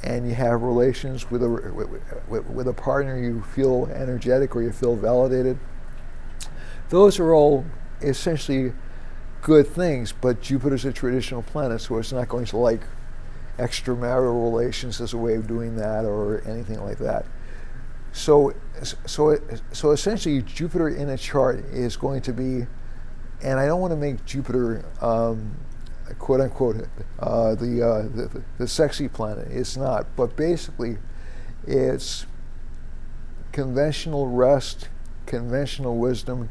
and you have relations with a partner, you feel energetic or you feel validated. Those are all essentially good things, but Jupiter's a traditional planet, so it's not going to like extramarital relations as a way of doing that or anything like that. So essentially, Jupiter in a chart is going to be, and I don't want to make Jupiter quote unquote the sexy planet. It's not, but basically, it's conventional rest, conventional wisdom,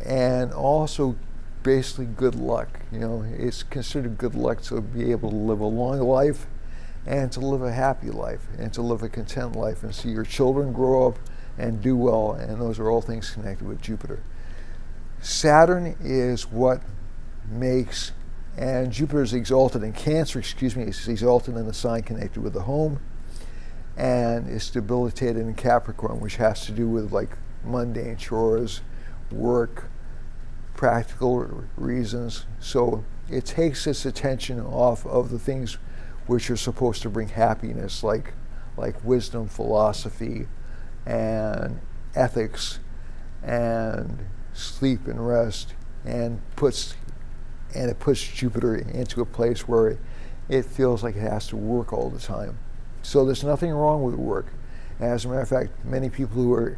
and also basically good luck. You know, it's considered good luck to be able to live a long life and to live a happy life and to live a content life and see your children grow up and do well, and those are all things connected with Jupiter. Saturn is what makes, and Jupiter is exalted in Cancer, it's exalted in the sign connected with the home, and is debilitated in Capricorn, which has to do with like mundane chores, work, practical reasons. So it takes its attention off of the things which are supposed to bring happiness, like wisdom, philosophy, and ethics, and sleep and rest, and it puts Jupiter into a place where it feels like it has to work all the time. So there's nothing wrong with work. As a matter of fact, many people who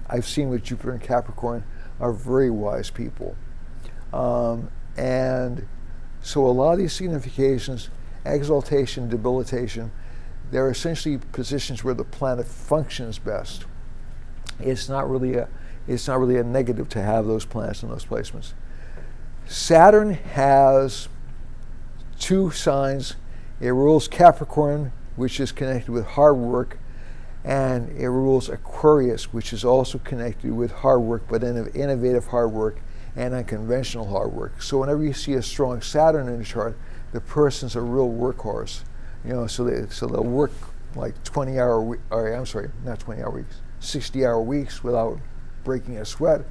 I've seen with Jupiter and Capricorn are very wise people. And so a lot of these significations, exaltation, debilitation, they're essentially positions where the planet functions best. It's not really a negative to have those planets in those placements. Saturn has two signs. It rules Capricorn, which is connected with hard work, and it rules Aquarius, which is also connected with hard work, but innovative hard work and unconventional hard work. So whenever you see a strong Saturn in the chart, the person's a real workhorse. You know, so they'll work like 20-hour weeks, or I'm sorry, not 20-hour weeks, 60-hour weeks without breaking a sweat.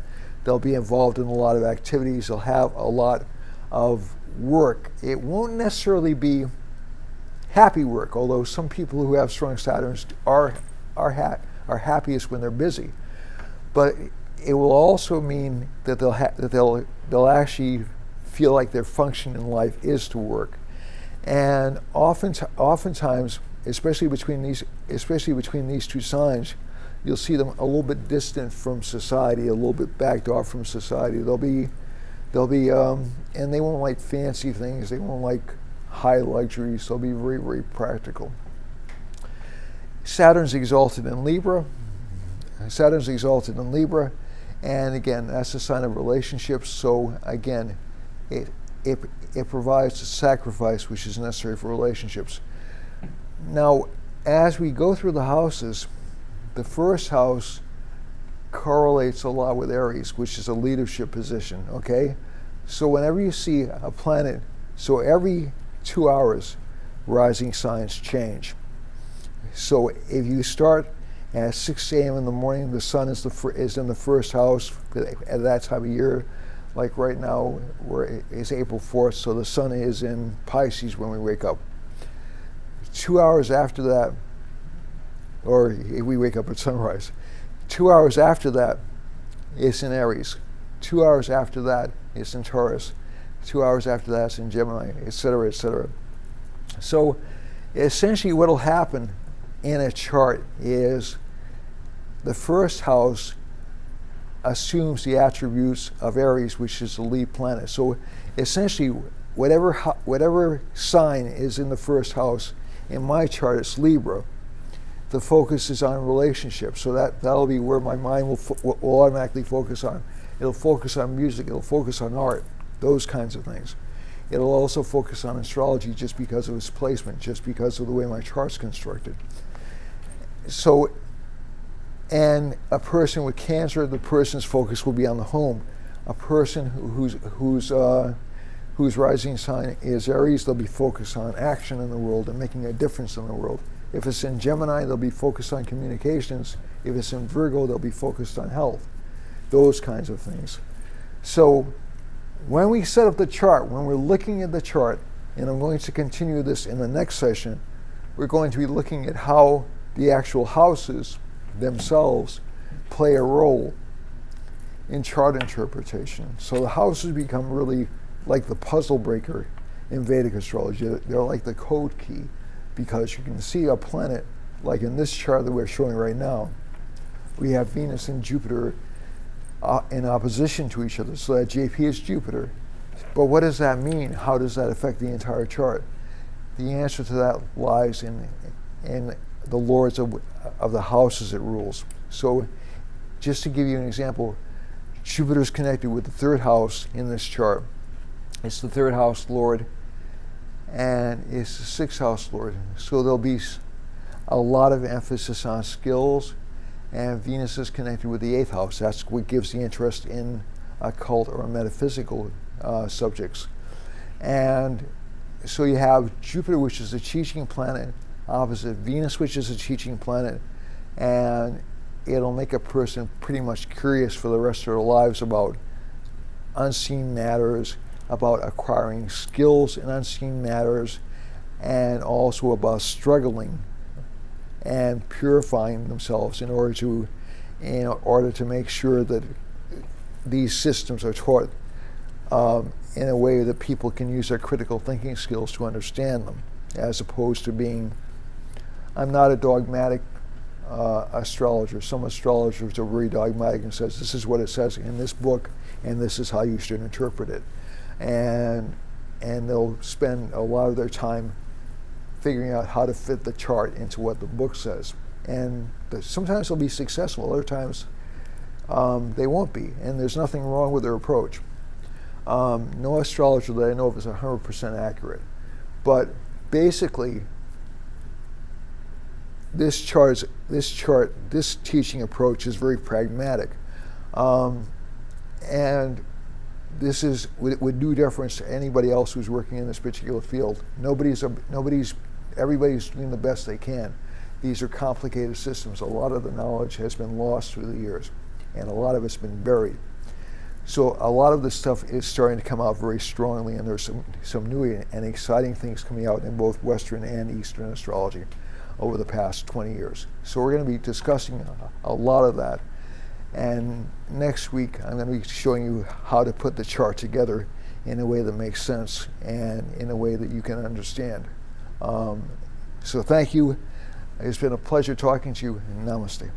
They'll be involved in a lot of activities. They'll have a lot of work. It won't necessarily be happy work, although some people who have strong Saturns are happiest when they're busy. But it will also mean that they'll actually feel like their function in life is to work. And oftentimes, especially between these two signs, you'll see them a little bit distant from society, a little bit backed off from society. They'll be, and they won't like fancy things. They won't like high luxuries. They'll be very, very practical. Saturn's exalted in Libra. And again, that's a sign of relationships. So again, it provides the sacrifice which is necessary for relationships. Now, as we go through the houses, the first house correlates a lot with Aries, which is a leadership position, okay? So whenever you see a planet, so every 2 hours, rising signs change. So if you start at 6 a.m. in the morning, the sun is in the first house at that time of year. Like right now, it's April 4th, so the sun is in Pisces when we wake up. 2 hours after that, or if we wake up at sunrise, 2 hours after that, it's in Aries. 2 hours after that, it's in Taurus. 2 hours after that, it's in Gemini, etc., etc. So essentially what will happen in a chart is the first house assumes the attributes of Aries, which is the lead planet. So essentially, whatever sign is in the first house, in my chart it's Libra. The focus is on relationships, so that'll be where my mind will automatically focus on. It'll focus on music, it'll focus on art, those kinds of things. It'll also focus on astrology just because of its placement, just because of the way my chart's constructed. So, and a person with Cancer, the person's focus will be on the home. A person whose rising sign is Aries, they'll be focused on action in the world and making a difference in the world. If it's in Gemini, they'll be focused on communications. If it's in Virgo, they'll be focused on health. Those kinds of things. So when we set up the chart, when we're looking at the chart, and I'm going to continue this in the next session, we're going to be looking at how the actual houses themselves play a role in chart interpretation. So the houses become really like the puzzle breaker in Vedic astrology. They're like the code key, because you can see a planet, like in this chart that we're showing right now, we have Venus and Jupiter in opposition to each other, so that JP is Jupiter. But what does that mean? How does that affect the entire chart? The answer to that lies in the lords of the houses it rules. So just to give you an example, Jupiter is connected with the third house in this chart. It's the third house lord, and it's the sixth house lord. So there'll be a lot of emphasis on skills, and Venus is connected with the eighth house. That's what gives the interest in occult or metaphysical subjects. And so you have Jupiter, which is a teaching planet, opposite Venus, which is a teaching planet, and it'll make a person pretty much curious for the rest of their lives about unseen matters, about acquiring skills in unseen matters, and also about struggling and purifying themselves in order to make sure that these systems are taught in a way that people can use their critical thinking skills to understand them, as opposed to being, I'm not a dogmatic astrologer. Some astrologers are very dogmatic and says, this is what it says in this book, and this is how you should interpret it. And they'll spend a lot of their time figuring out how to fit the chart into what the book says. And sometimes they'll be successful, other times they won't be, and there's nothing wrong with their approach. No astrologer that I know of is 100% accurate. But basically, this teaching approach is very pragmatic. And this is with due deference to anybody else who's working in this particular field. Everybody's doing the best they can. These are complicated systems. A lot of the knowledge has been lost through the years, and a lot of it's been buried. So a lot of this stuff is starting to come out very strongly, and there's some new and exciting things coming out in both Western and Eastern astrology over the past 20 years. So we're going to be discussing a lot of that. And next week, I'm going to be showing you how to put the chart together in a way that makes sense and in a way that you can understand. So thank you. It's been a pleasure talking to you. Namaste.